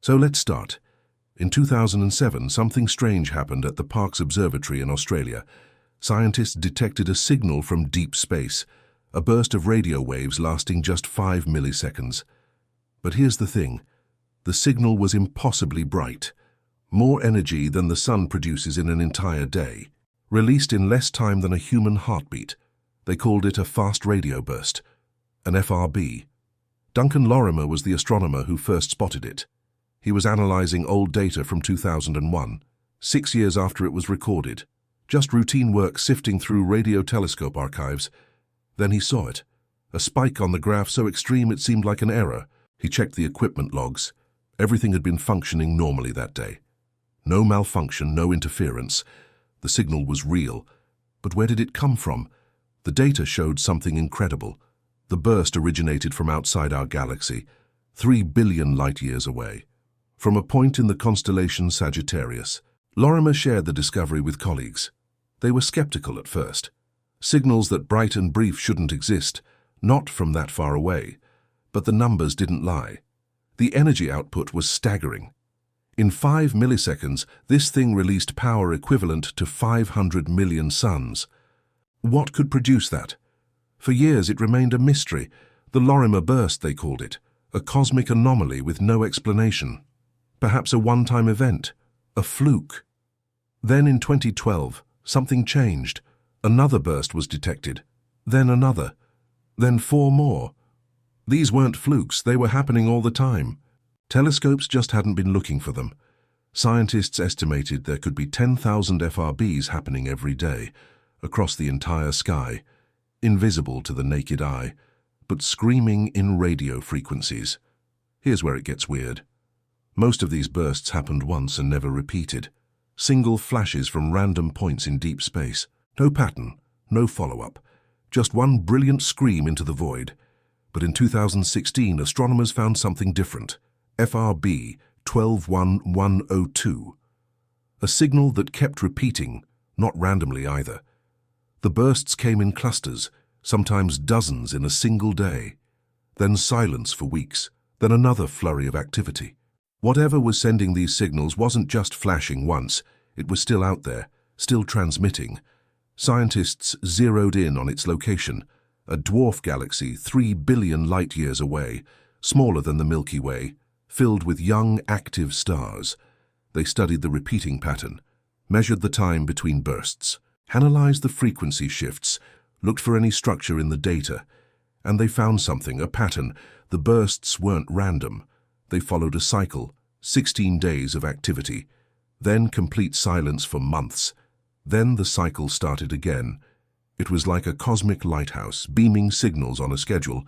So let's start. In 2007, something strange happened at the Parkes Observatory in Australia. Scientists detected a signal from deep space, a burst of radio waves lasting just 5 milliseconds. But here's the thing. The signal was impossibly bright. More energy than the sun produces in an entire day. Released in less time than a human heartbeat. They called it a fast radio burst, an FRB. Duncan Lorimer was the astronomer who first spotted it. He was analyzing old data from 2001, 6 years after it was recorded. Just routine work sifting through radio telescope archives. Then he saw it. A spike on the graph so extreme it seemed like an error. He checked the equipment logs. Everything had been functioning normally that day. No malfunction, no interference. The signal was real. But where did it come from? The data showed something incredible. The burst originated from outside our galaxy, 3 billion light-years away. From a point in the constellation Sagittarius. Lorimer shared the discovery with colleagues. They were skeptical at first. Signals that bright and brief shouldn't exist, not from that far away. But the numbers didn't lie. The energy output was staggering. In 5 milliseconds, this thing released power equivalent to 500 million suns. What could produce that? For years it remained a mystery. The Lorimer burst, they called it. A cosmic anomaly with no explanation. Perhaps a one-time event. A fluke. Then in 2012, something changed. Another burst was detected. Then another. Then 4 more. These weren't flukes, they were happening all the time. Telescopes just hadn't been looking for them. Scientists estimated there could be 10,000 FRBs happening every day, across the entire sky, invisible to the naked eye, but screaming in radio frequencies. Here's where it gets weird. Most of these bursts happened once and never repeated. Single flashes from random points in deep space. No pattern, no follow-up. Just one brilliant scream into the void. But in 2016, astronomers found something different. FRB 121102. A signal that kept repeating, not randomly either. The bursts came in clusters, sometimes dozens in a single day. Then silence for weeks, then another flurry of activity. Whatever was sending these signals wasn't just flashing once, it was still out there, still transmitting. Scientists zeroed in on its location, a dwarf galaxy 3 billion light-years away, smaller than the Milky Way, filled with young, active stars. They studied the repeating pattern, measured the time between bursts, analyzed the frequency shifts, looked for any structure in the data, and they found something, a pattern. The bursts weren't random. They followed a cycle, 16 days of activity, then complete silence for months. Then the cycle started again. It was like a cosmic lighthouse, beaming signals on a schedule.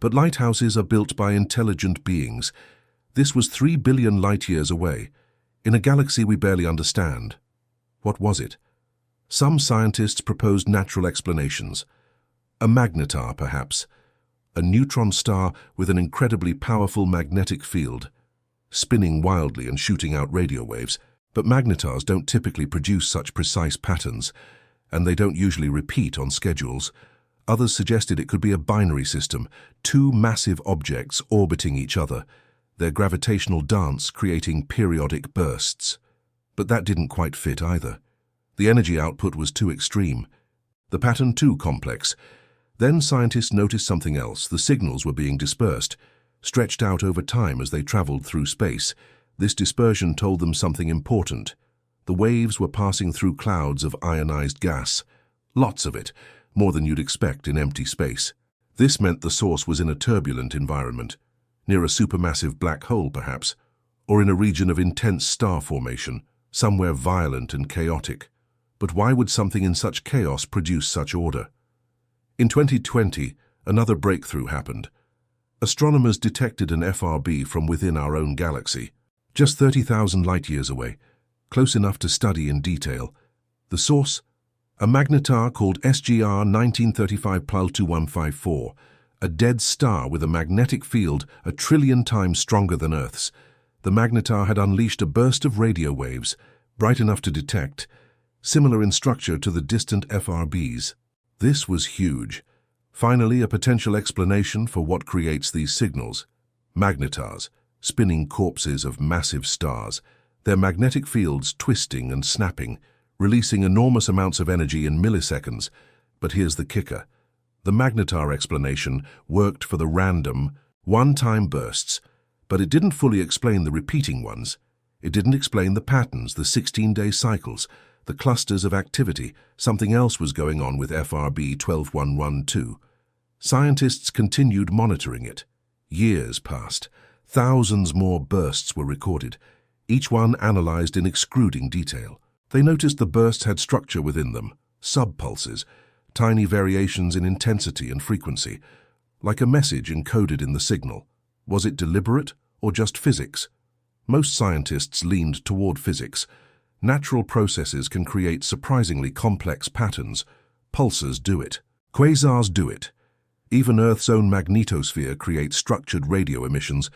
But lighthouses are built by intelligent beings. This was 3 billion light-years away, in a galaxy we barely understand. What was it? Some scientists proposed natural explanations. A magnetar, perhaps. A neutron star with an incredibly powerful magnetic field, spinning wildly and shooting out radio waves. But magnetars don't typically produce such precise patterns, and they don't usually repeat on schedules. Others suggested it could be a binary system, 2 massive objects orbiting each other, their gravitational dance creating periodic bursts. But that didn't quite fit either. The energy output was too extreme. The pattern too complex. Then scientists noticed something else. The signals were being dispersed, stretched out over time as they traveled through space. This dispersion told them something important. The waves were passing through clouds of ionized gas. Lots of it, more than you'd expect in empty space. This meant the source was in a turbulent environment, near a supermassive black hole perhaps, or in a region of intense star formation, somewhere violent and chaotic. But why would something in such chaos produce such order? In 2020, another breakthrough happened. Astronomers detected an FRB from within our own galaxy, just 30,000 light-years away, close enough to study in detail. The source? A magnetar called SGR 1935 Pl 2154, a dead star with a magnetic field 1 trillion times stronger than Earth's. The magnetar had unleashed a burst of radio waves, bright enough to detect, similar in structure to the distant FRBs. This was huge. Finally, a potential explanation for what creates these signals. Magnetars, spinning corpses of massive stars, their magnetic fields twisting and snapping, releasing enormous amounts of energy in milliseconds. But here's the kicker. The Magnetar explanation worked for the random, one-time bursts, but it didn't fully explain the repeating ones. It didn't explain the patterns, the 16-day cycles, the clusters of activity. Something else was going on with FRB 12112. Scientists continued monitoring it. Years passed. Thousands more bursts were recorded, each one analyzed in excruciating detail. They noticed the bursts had structure within them, subpulses, tiny variations in intensity and frequency, like a message encoded in the signal. Was it deliberate or just physics? Most scientists leaned toward physics. Natural processes can create surprisingly complex patterns. Pulsars do it. Quasars do it. Even Earth's own magnetosphere creates structured radio emissions,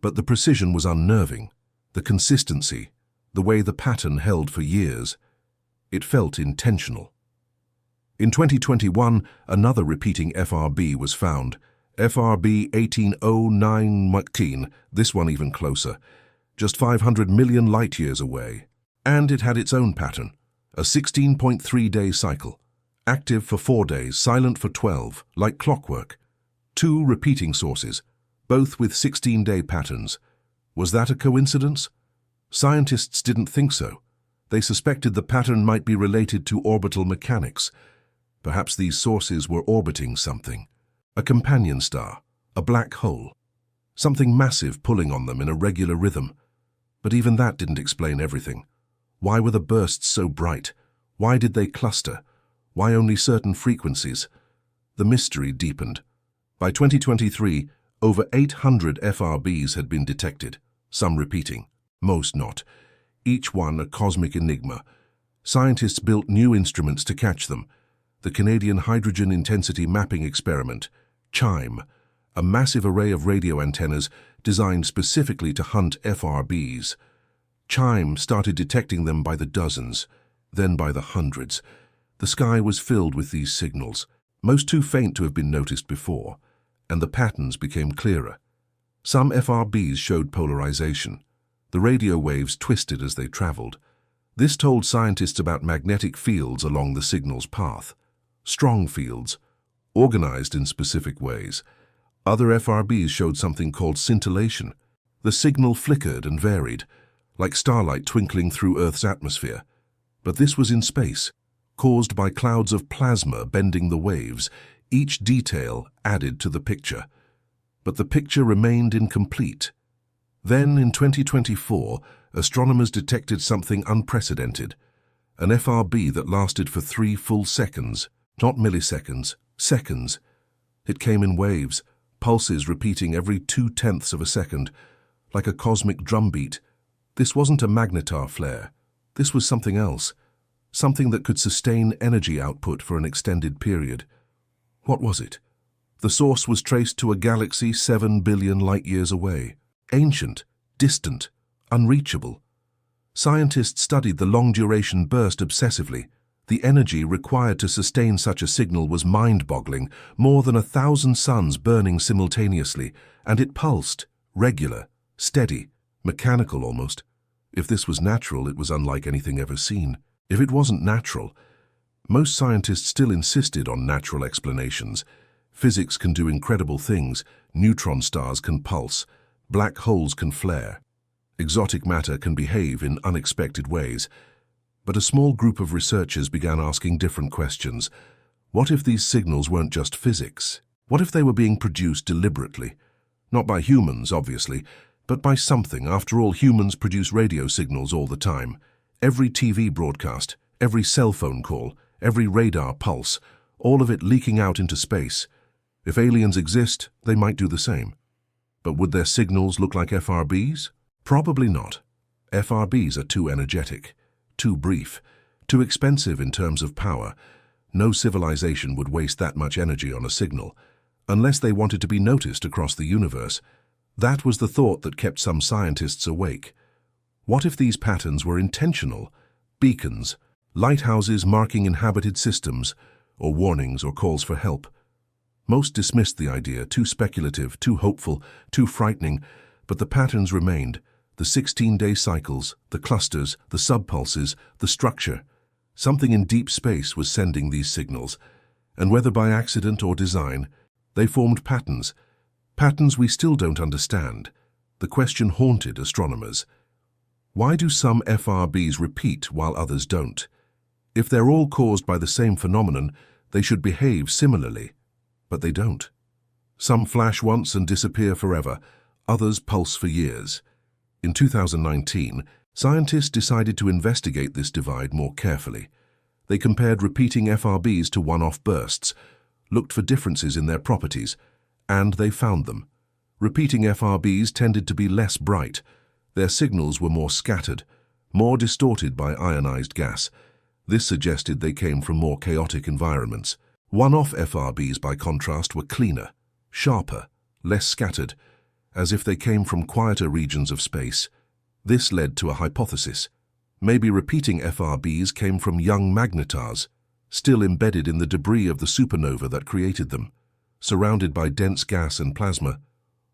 but the precision was unnerving. The consistency, the way the pattern held for years, it felt intentional. In 2021, another repeating FRB was found. FRB 1809-McTeen, this one even closer, just 500 million light-years away. And it had its own pattern, a 16.3-day cycle. Active for 4 days, silent for 12, like clockwork. 2 repeating sources, both with 16-day patterns. Was that a coincidence? Scientists didn't think so. They suspected the pattern might be related to orbital mechanics. Perhaps these sources were orbiting something. A companion star, a black hole. Something massive pulling on them in a regular rhythm. But even that didn't explain everything. Why were the bursts so bright? Why did they cluster? Why only certain frequencies? The mystery deepened. By 2023, over 800 FRBs had been detected, some repeating, most not. Each one a cosmic enigma. Scientists built new instruments to catch them. The Canadian Hydrogen Intensity Mapping Experiment, CHIME, a massive array of radio antennas designed specifically to hunt FRBs. CHIME started detecting them by the dozens, then by the hundreds. The sky was filled with these signals, most too faint to have been noticed before, and the patterns became clearer. Some FRBs showed polarization. The radio waves twisted as they traveled. This told scientists about magnetic fields along the signal's path. Strong fields, organized in specific ways. Other FRBs showed something called scintillation. The signal flickered and varied, like starlight twinkling through Earth's atmosphere. But this was in space, caused by clouds of plasma bending the waves, each detail added to the picture. But the picture remained incomplete. Then, in 2024, astronomers detected something unprecedented, an FRB that lasted for 3 full seconds, not milliseconds, seconds. It came in waves, pulses repeating every 0.2 of a second, like a cosmic drumbeat. This wasn't a magnetar flare. This was something else, something that could sustain energy output for an extended period. What was it? The source was traced to a galaxy 7 billion light-years away. Ancient, distant, unreachable. Scientists studied the long-duration burst obsessively. The energy required to sustain such a signal was mind-boggling, more than 1,000 suns burning simultaneously, and it pulsed, regular, steady, mechanical almost. If this was natural, it was unlike anything ever seen. If it wasn't natural, most scientists still insisted on natural explanations. Physics can do incredible things. Neutron stars can pulse. Black holes can flare. Exotic matter can behave in unexpected ways. But a small group of researchers began asking different questions. What if these signals weren't just physics? What if they were being produced deliberately? Not by humans, obviously, but by something. After all, humans produce radio signals all the time. Every TV broadcast, every cell phone call, every radar pulse, all of it leaking out into space. If aliens exist, they might do the same. But would their signals look like FRBs? Probably not. FRBs are too energetic, too brief, too expensive in terms of power. No civilization would waste that much energy on a signal, unless they wanted to be noticed across the universe. That was the thought that kept some scientists awake. What if these patterns were intentional? Beacons, lighthouses marking inhabited systems, or warnings or calls for help. Most dismissed the idea, too speculative, too hopeful, too frightening. but the patterns remained: the 16-day cycles, the clusters, the subpulses, the structure. Something in deep space was sending these signals, and whether by accident or design, they formed patterns. Patterns we still don't understand. The question haunted astronomers. Why do some FRBs repeat while others don't? If they're all caused by the same phenomenon, they should behave similarly. But they don't. Some flash once and disappear forever, others pulse for years. In 2019, scientists decided to investigate this divide more carefully. They compared repeating FRBs to one-off bursts, looked for differences in their properties, and they found them. Repeating FRBs tended to be less bright. Their signals were more scattered, more distorted by ionized gas. This suggested they came from more chaotic environments. One-off FRBs, by contrast, were cleaner, sharper, less scattered, as if they came from quieter regions of space. This led to a hypothesis. Maybe repeating FRBs came from young magnetars, still embedded in the debris of the supernova that created them. Surrounded by dense gas and plasma,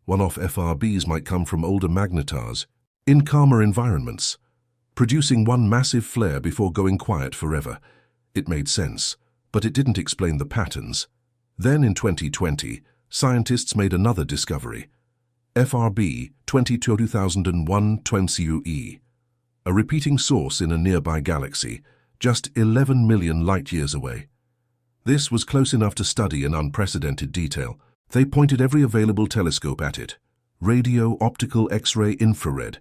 one-off FRBs might come from older magnetars, in calmer environments, producing one massive flare before going quiet forever. It made sense, but it didn't explain the patterns. Then in 2020, scientists made another discovery: FRB 2001-20UE, a repeating source in a nearby galaxy, just 11 million light-years away. This was close enough to study in unprecedented detail. They pointed every available telescope at it, radio, optical, X-ray, infrared,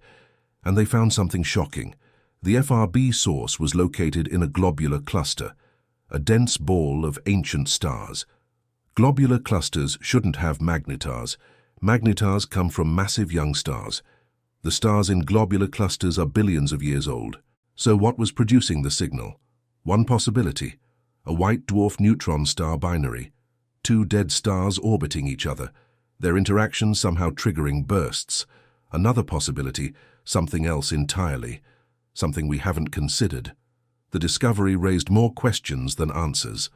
and they found something shocking. The FRB source was located in a globular cluster, a dense ball of ancient stars. Globular clusters shouldn't have magnetars. Magnetars come from massive young stars. The stars in globular clusters are billions of years old. So what was producing the signal? One possibility: a white dwarf neutron star binary. Two dead stars orbiting each other, their interaction somehow triggering bursts. Another possibility: something else entirely, something we haven't considered. The discovery raised more questions than answers.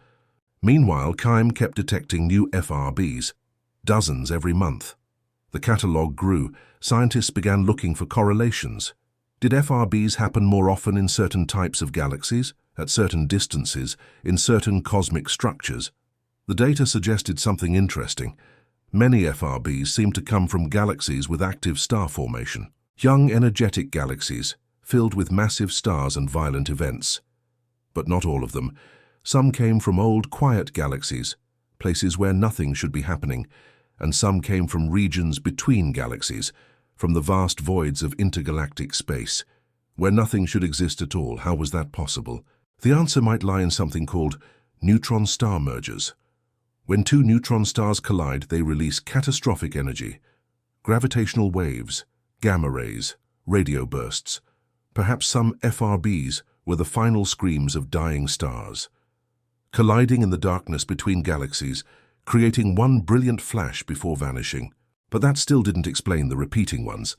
Meanwhile, KIME kept detecting new FRBs, dozens every month. The catalogue grew. Scientists began looking for correlations. Did FRBs happen more often in certain types of galaxies, at certain distances, in certain cosmic structures? The data suggested something interesting. Many FRBs seemed to come from galaxies with active star formation, young energetic galaxies, filled with massive stars and violent events. But not all of them. Some came from old, quiet galaxies, places where nothing should be happening, and some came from regions between galaxies, from the vast voids of intergalactic space, where nothing should exist at all. How was that possible? The answer might lie in something called neutron star mergers. When two neutron stars collide, they release catastrophic energy, gravitational waves, gamma rays, radio bursts. Perhaps some FRBs were the final screams of dying stars, colliding in the darkness between galaxies, creating one brilliant flash before vanishing. But that still didn't explain the repeating ones.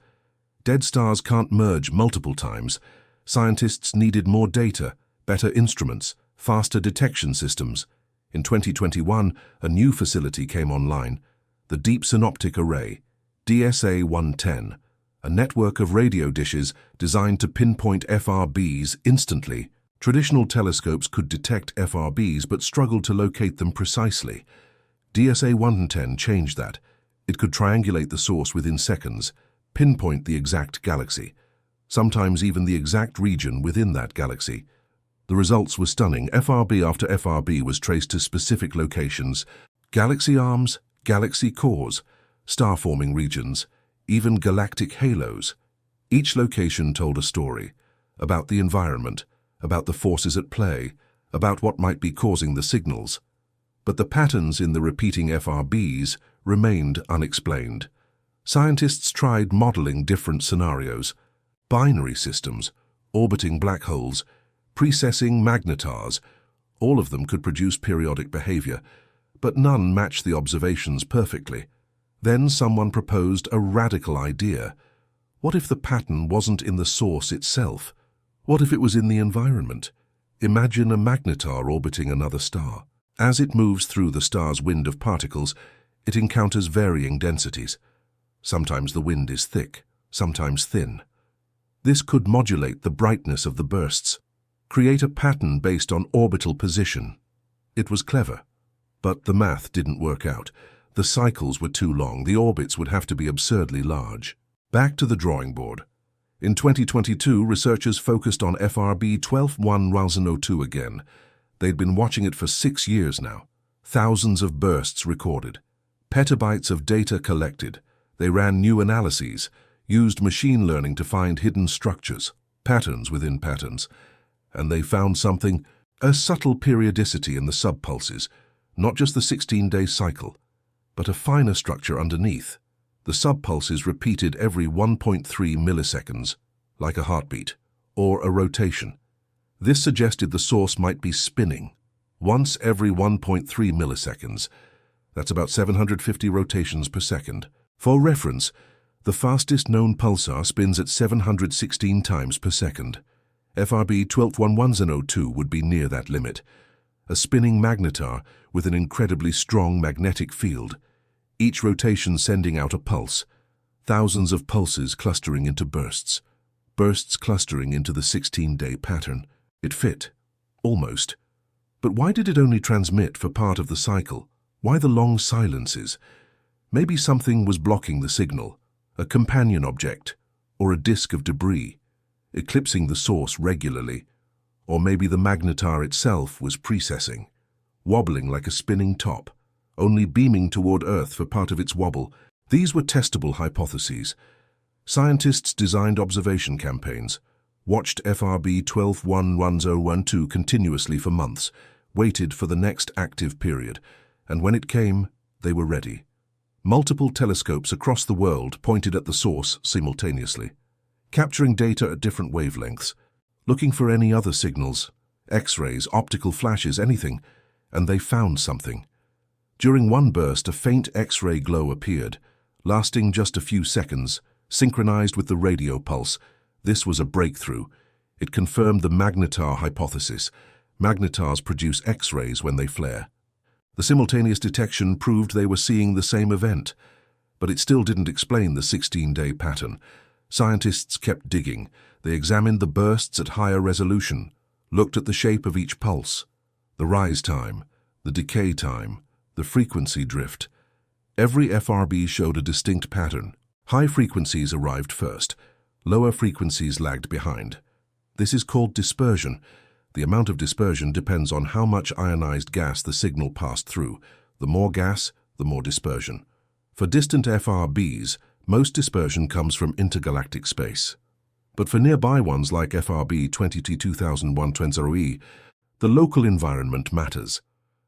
Dead stars can't merge multiple times. Scientists needed more data, better instruments, faster detection systems. In 2021, a new facility came online, the Deep Synoptic Array, DSA-110, a network of radio dishes designed to pinpoint FRBs instantly. Traditional telescopes could detect FRBs but struggled to locate them precisely. DSA-110 changed that. It could triangulate the source within seconds, pinpoint the exact galaxy, sometimes even the exact region within that galaxy. The results were stunning. FRB after FRB was traced to specific locations: galaxy arms, galaxy cores, star-forming regions, even galactic halos. Each location told a story about the environment, about the forces at play, about what might be causing the signals. But the patterns in the repeating FRBs remained unexplained. Scientists tried modeling different scenarios: binary systems, orbiting black holes, precessing magnetars. All of them could produce periodic behavior, but none matched the observations perfectly. Then someone proposed a radical idea. What if the pattern wasn't in the source itself? What if it was in the environment? Imagine a magnetar orbiting another star. As it moves through the star's wind of particles, it encounters varying densities. Sometimes the wind is thick, sometimes thin. This could modulate the brightness of the bursts, create a pattern based on orbital position. It was clever, but the math didn't work out. The cycles were too long, the orbits would have to be absurdly large. Back to the drawing board. In 2022, researchers focused on FRB 12102 again. They'd been watching it for 6 years now. Thousands of bursts recorded. Petabytes of data collected. They ran new analyses, used machine learning to find hidden structures, patterns within patterns. And they found something, a subtle periodicity in the subpulses, not just the 16-day cycle, but a finer structure underneath. The subpulses repeated every 1.3 milliseconds, like a heartbeat, or a rotation. This suggested the source might be spinning, once every 1.3 milliseconds. That's about 750 rotations per second. For reference, the fastest known pulsar spins at 716 times per second. FRB 12102 would be near that limit. A spinning magnetar with an incredibly strong magnetic field, each rotation sending out a pulse, thousands of pulses clustering into bursts, bursts clustering into the 16-day pattern. It fit, almost. But why did it only transmit for part of the cycle? Why the long silences? Maybe something was blocking the signal, a companion object, or a disk of debris, eclipsing the source regularly. Or maybe the magnetar itself was precessing, wobbling like a spinning top, only beaming toward Earth for part of its wobble. These were testable hypotheses. Scientists designed observation campaigns, watched FRB 1211012 continuously for months, waited for the next active period, and when it came, they were ready. Multiple telescopes across the world pointed at the source simultaneously, capturing data at different wavelengths, looking for any other signals, X-rays, optical flashes, anything, and they found something. During one burst, a faint X-ray glow appeared, lasting just a few seconds, synchronized with the radio pulse. This was a breakthrough. It confirmed the magnetar hypothesis. Magnetars produce X-rays when they flare. The simultaneous detection proved they were seeing the same event, but it still didn't explain the 16-day pattern. Scientists kept digging. They examined the bursts at higher resolution, looked at the shape of each pulse, the rise time, the decay time, the frequency drift. Every FRB showed a distinct pattern. High frequencies arrived first, lower frequencies lagged behind. This is called dispersion. The amount of dispersion depends on how much ionized gas the signal passed through. The more gas, the more dispersion. For distant FRBs, most dispersion comes from intergalactic space. But for nearby ones like FRB 20T2120E, the local environment matters.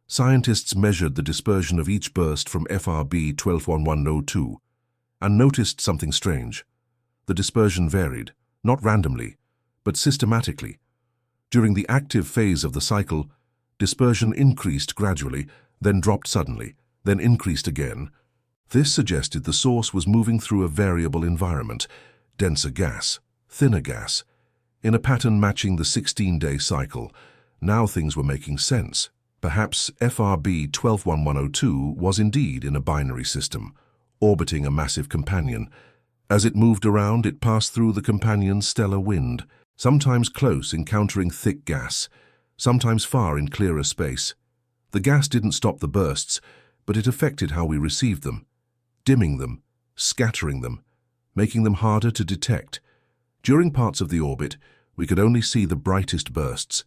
Scientists measured the dispersion of each burst from FRB 1211002 and noticed something strange. The dispersion varied, not randomly, but systematically. During the active phase of the cycle, dispersion increased gradually, then dropped suddenly, then increased again. This suggested the source was moving through a variable environment, denser gas, thinner gas, in a pattern matching the 16-day cycle. Now things were making sense. Perhaps FRB 12102 was indeed in a binary system, orbiting a massive companion. As it moved around, it passed through the companion's stellar wind, sometimes close, encountering thick gas, sometimes far in clearer space. The gas didn't stop the bursts, but it affected how we received them, dimming them, scattering them, making them harder to detect. During parts of the orbit, we could only see the brightest bursts.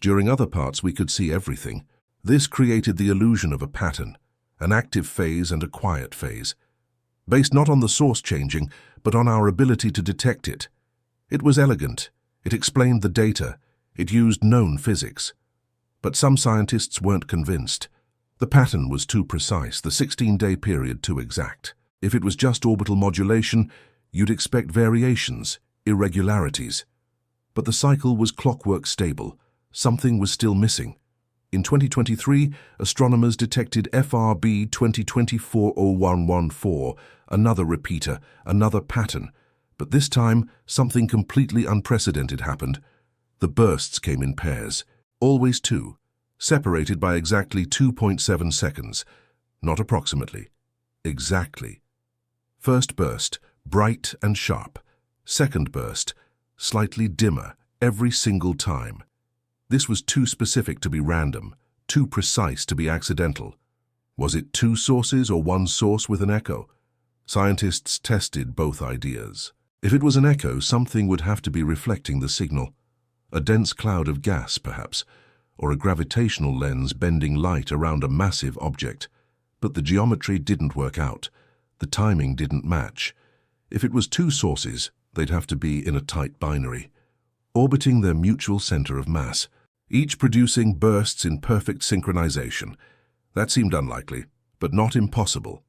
During other parts, we could see everything. This created the illusion of a pattern, an active phase and a quiet phase, based not on the source changing, but on our ability to detect it. It was elegant. It explained the data. It used known physics. But some scientists weren't convinced. The pattern was too precise, the 16-day period too exact. If it was just orbital modulation, you'd expect variations, irregularities. But the cycle was clockwork stable. Something was still missing. In 2023, astronomers detected FRB 2024-0114, another repeater, another pattern. But this time, something completely unprecedented happened. The bursts came in pairs, always two, separated by exactly 2.7 seconds. Not approximately, exactly. First burst, bright and sharp. Second burst, slightly dimmer every single time. This was too specific to be random, too precise to be accidental. Was it two sources or one source with an echo? Scientists tested both ideas. If it was an echo, something would have to be reflecting the signal. A dense cloud of gas, perhaps, or a gravitational lens bending light around a massive object. But the geometry didn't work out. The timing didn't match. If it was two sources, they'd have to be in a tight binary, orbiting their mutual center of mass, each producing bursts in perfect synchronization. That seemed unlikely, but not impossible.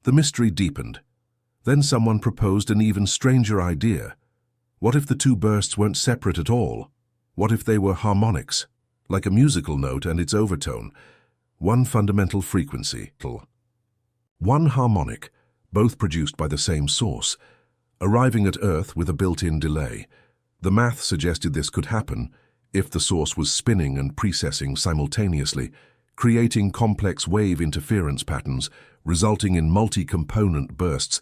The mystery deepened. Then someone proposed an even stranger idea. What if the two bursts weren't separate at all? What if they were harmonics, like a musical note and its overtone? One fundamental frequency. One harmonic, both produced by the same source, arriving at Earth with a built-in delay. The math suggested this could happen if the source was spinning and precessing simultaneously, creating complex wave interference patterns, resulting in multi-component bursts.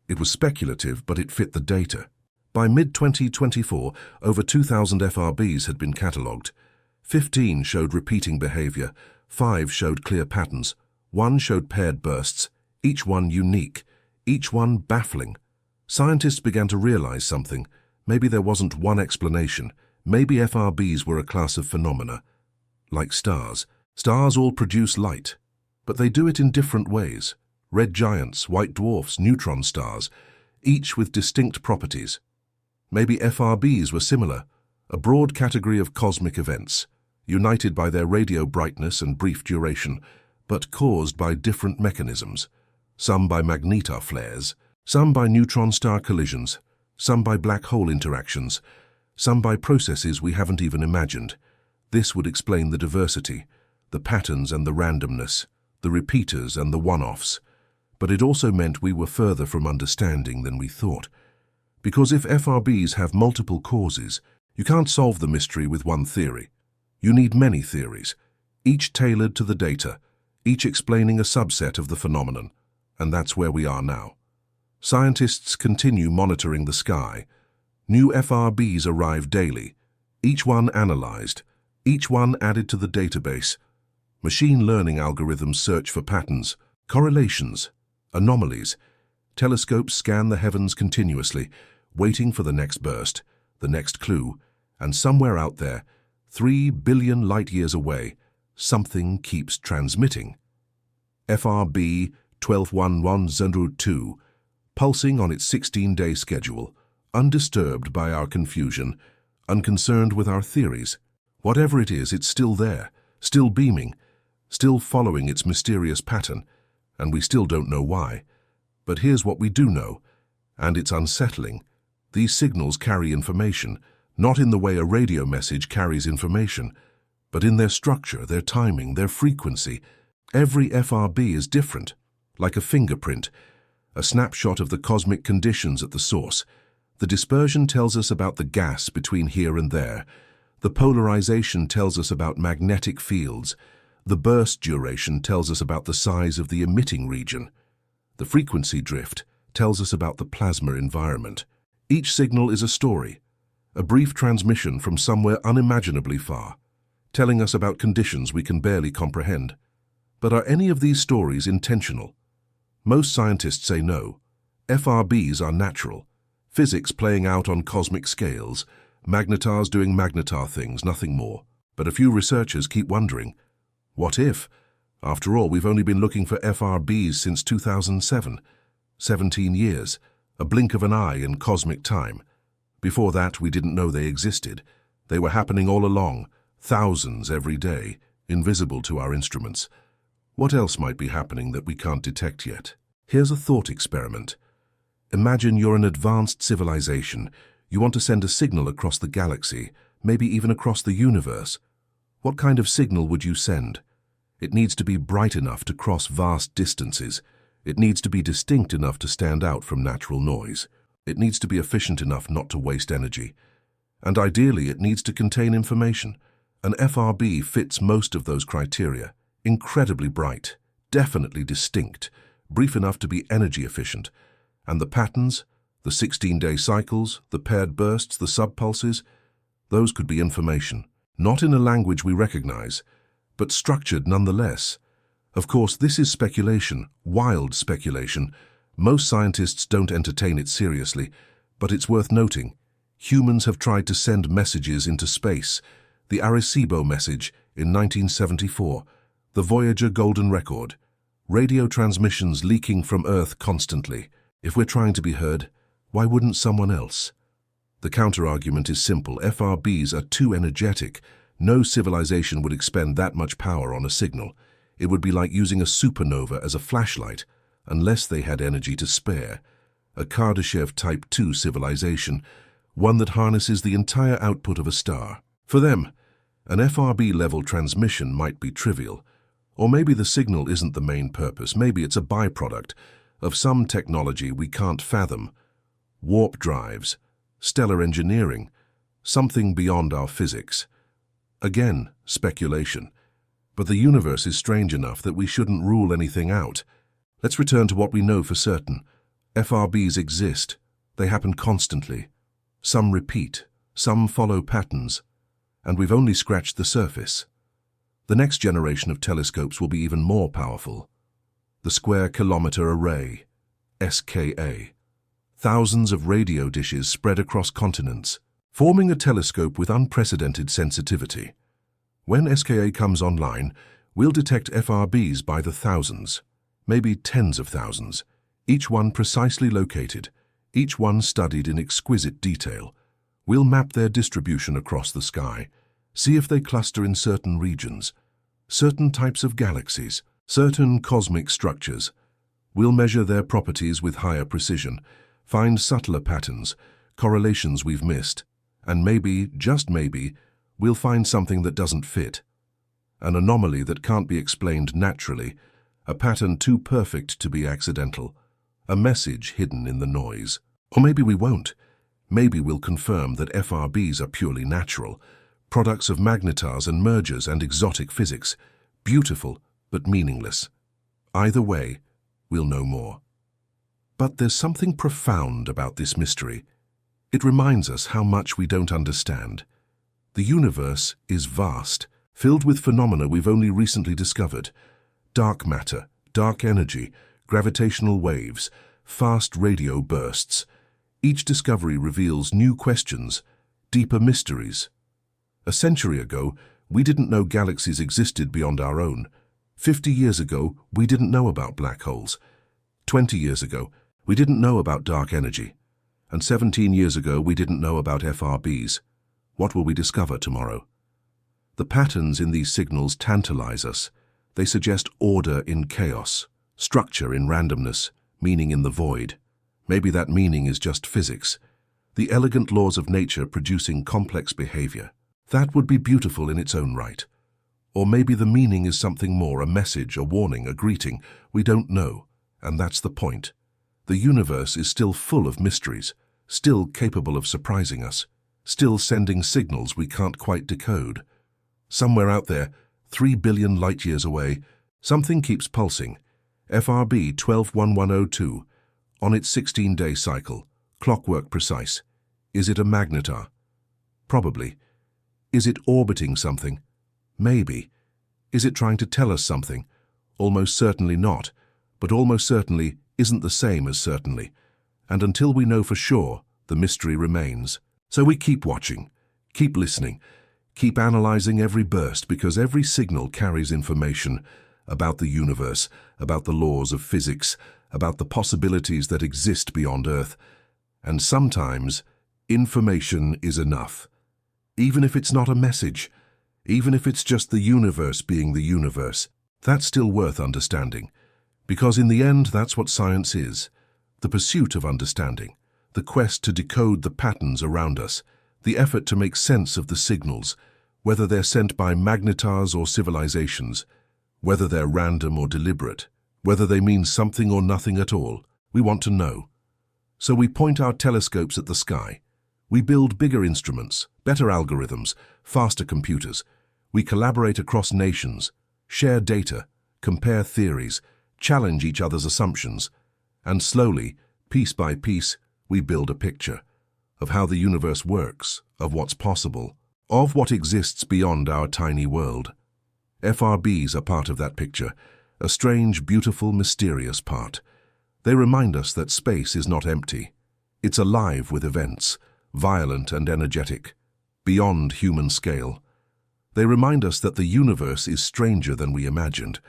It was speculative, but it fit the data. By mid-2024, over 2,000 FRBs had been catalogued. 15 showed repeating behavior, 5 showed clear patterns, 1 showed paired bursts, each one unique, each one baffling. Scientists began to realize something. Maybe there wasn't one explanation. Maybe FRBs were a class of phenomena. Like stars. Stars all produce light, but they do it in different ways. Red giants, white dwarfs, neutron stars, each with distinct properties. Maybe FRBs were similar, a broad category of cosmic events, united by their radio brightness and brief duration, but caused by different mechanisms. Some by magnetar flares, some by neutron star collisions, some by black hole interactions, some by processes we haven't even imagined. This would explain the diversity, the patterns and the randomness, the repeaters and the one-offs. But it also meant we were further from understanding than we thought. Because if FRBs have multiple causes, you can't solve the mystery with one theory. You need many theories, each tailored to the data, each explaining a subset of the phenomenon. And that's where we are now. Scientists continue monitoring the sky. New FRBs arrive daily, each one analyzed, each one added to the database. Machine learning algorithms search for patterns, correlations, anomalies. Telescopes scan the heavens continuously, waiting for the next burst, the next clue, and somewhere out there, 3 billion light-years away, something keeps transmitting. FRB 121102, pulsing on its 16-day schedule, undisturbed by our confusion, unconcerned with our theories. Whatever it is, it's still there, still beaming, still following its mysterious pattern, and we still don't know why. But here's what we do know, and it's unsettling. These signals carry information, not in the way a radio message carries information, but in their structure, their timing, their frequency. Every FRB is different, like a fingerprint, a snapshot of the cosmic conditions at the source. The dispersion tells us about the gas between here and there. The polarization tells us about magnetic fields. The burst duration tells us about the size of the emitting region. The frequency drift tells us about the plasma environment. Each signal is a story, a brief transmission from somewhere unimaginably far, telling us about conditions we can barely comprehend. But are any of these stories intentional? Most scientists say no. FRBs are natural, physics playing out on cosmic scales, magnetars doing magnetar things, nothing more. But a few researchers keep wondering, what if? After all, we've only been looking for FRBs since 2007. 17 years, a blink of an eye in cosmic time. Before that, we didn't know they existed. They were happening all along, thousands every day, invisible to our instruments. What else might be happening that we can't detect yet? Here's a thought experiment. Imagine you're an advanced civilization. You want to send a signal across the galaxy, maybe even across the universe. What kind of signal would you send? It needs to be bright enough to cross vast distances. It needs to be distinct enough to stand out from natural noise. It needs to be efficient enough not to waste energy. And ideally, it needs to contain information. An FRB fits most of those criteria. Incredibly bright, definitely distinct, brief enough to be energy efficient, And the patterns, the 16-day cycles, the paired bursts, the subpulses, those could be information, not in a language we recognize, but structured nonetheless. Of course, this is speculation, wild speculation. Most scientists don't entertain it seriously, but it's worth noting. Humans have tried to send messages into space. The Arecibo message in 1974, the Voyager Golden Record, radio transmissions leaking from Earth constantly. If we're trying to be heard, why wouldn't someone else? The counter-argument is simple. FRBs are too energetic. No civilization would expend that much power on a signal. It would be like using a supernova as a flashlight, unless they had energy to spare. A Kardashev Type 2 civilization, one that harnesses the entire output of a star. For them, an FRB-level transmission might be trivial. Or maybe the signal isn't the main purpose. Maybe it's a byproduct of some technology we can't fathom. Warp drives, stellar engineering, something beyond our physics. Again, speculation. But the universe is strange enough that we shouldn't rule anything out. Let's return to what we know for certain. FRBs exist. They happen constantly. Some repeat, some follow patterns, and we've only scratched the surface. The next generation of telescopes will be even more powerful. The Square Kilometre Array, SKA. Thousands of radio dishes spread across continents, forming a telescope with unprecedented sensitivity. When SKA comes online, we'll detect FRBs by the thousands, maybe tens of thousands, each one precisely located, each one studied in exquisite detail. We'll map their distribution across the sky, see if they cluster in certain regions, certain types of galaxies, certain cosmic structures. We'll measure their properties with higher precision, find subtler patterns, correlations we've missed, and maybe, just maybe, we'll find something that doesn't fit. An anomaly that can't be explained naturally, a pattern too perfect to be accidental, a message hidden in the noise. Or maybe we won't. Maybe we'll confirm that FRBs are purely natural, products of magnetars and mergers and exotic physics, beautiful but meaningless. Either way, we'll know more. But there's something profound about this mystery. It reminds us how much we don't understand. The universe is vast, filled with phenomena we've only recently discovered. Dark matter, dark energy, gravitational waves, fast radio bursts. Each discovery reveals new questions, deeper mysteries. A century ago, we didn't know galaxies existed beyond our own. 50 years ago, we didn't know about black holes. 20 years ago, we didn't know about dark energy. And 17 years ago, we didn't know about FRBs. What will we discover tomorrow? The patterns in these signals tantalize us. They suggest order in chaos, structure in randomness, meaning in the void. Maybe that meaning is just physics, the elegant laws of nature producing complex behavior. That would be beautiful in its own right. Or maybe the meaning is something more, a message, a warning, a greeting. We don't know, and that's the point. The universe is still full of mysteries, still capable of surprising us, still sending signals we can't quite decode. Somewhere out there, 3 billion light-years away, something keeps pulsing. FRB 121102, on its 16-day cycle, clockwork precise. Is it a magnetar? Probably. Is it orbiting something? Maybe. Is it trying to tell us something? Almost certainly not, but almost certainly isn't the same as certainly. And until we know for sure, the mystery remains. So we keep watching, keep listening, keep analyzing every burst, because every signal carries information about the universe, about the laws of physics, about the possibilities that exist beyond Earth. And sometimes, information is enough. Even if it's not a message, even if it's just the universe being the universe, that's still worth understanding. Because in the end, that's what science is. The pursuit of understanding, the quest to decode the patterns around us, the effort to make sense of the signals, whether they're sent by magnetars or civilizations, whether they're random or deliberate, whether they mean something or nothing at all. We want to know. So we point our telescopes at the sky. We build bigger instruments, better algorithms, faster computers. We collaborate across nations, share data, compare theories, challenge each other's assumptions. And slowly, Piece by piece, we build a picture of how the universe works, of what's possible, of what exists beyond our tiny world. FRBs are part of that picture, a strange, beautiful, mysterious part. They remind us that space is not empty. It's alive with events, violent and energetic, beyond human scale. They remind us that the universe is stranger than we imagined,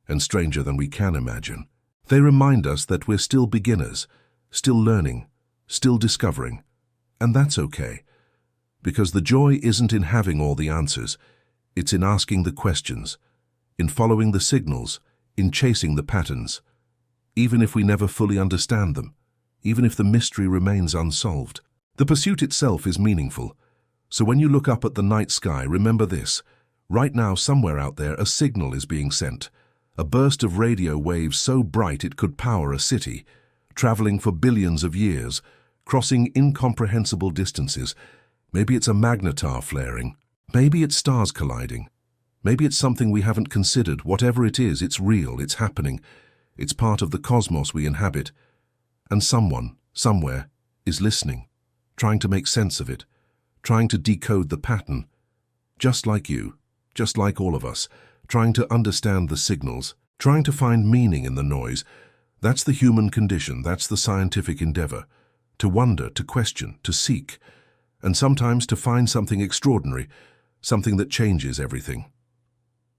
and stranger than we can imagine. They remind us that we're still beginners, still learning, still discovering. And that's okay, because the joy isn't in having all the answers, it's in asking the questions, in following the signals, in chasing the patterns, even if we never fully understand them, even if the mystery remains unsolved. The pursuit itself is meaningful. So when you look up at the night sky, remember this. Right now, somewhere out there, a signal is being sent. A burst of radio waves so bright it could power a city, traveling for billions of years, crossing incomprehensible distances. Maybe it's a magnetar flaring. Maybe it's stars colliding. Maybe it's something we haven't considered. Whatever it is, it's real, it's happening. It's part of the cosmos we inhabit. And someone, somewhere, is listening, trying to make sense of it, trying to decode the pattern, just like you, just like all of us, trying to understand the signals, trying to find meaning in the noise. That's the human condition, that's the scientific endeavor, to wonder, to question, to seek, and sometimes to find something extraordinary, something that changes everything.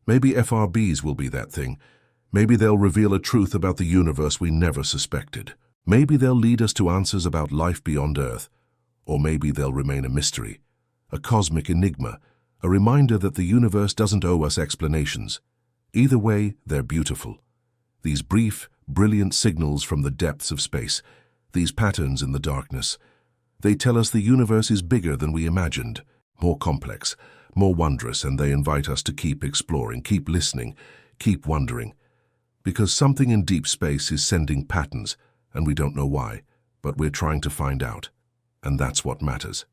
Maybe FRBs will be that thing. Maybe they'll reveal a truth about the universe we never suspected. Maybe they'll lead us to answers about life beyond Earth. Or maybe they'll remain a mystery, a cosmic enigma, a reminder that the universe doesn't owe us explanations. Either way, they're beautiful. These brief, brilliant signals from the depths of space, these patterns in the darkness, they tell us the universe is bigger than we imagined, more complex, more wondrous, and they invite us to keep exploring, keep listening, keep wondering. Because something in deep space is sending patterns, and we don't know why, but we're trying to find out. And that's what matters.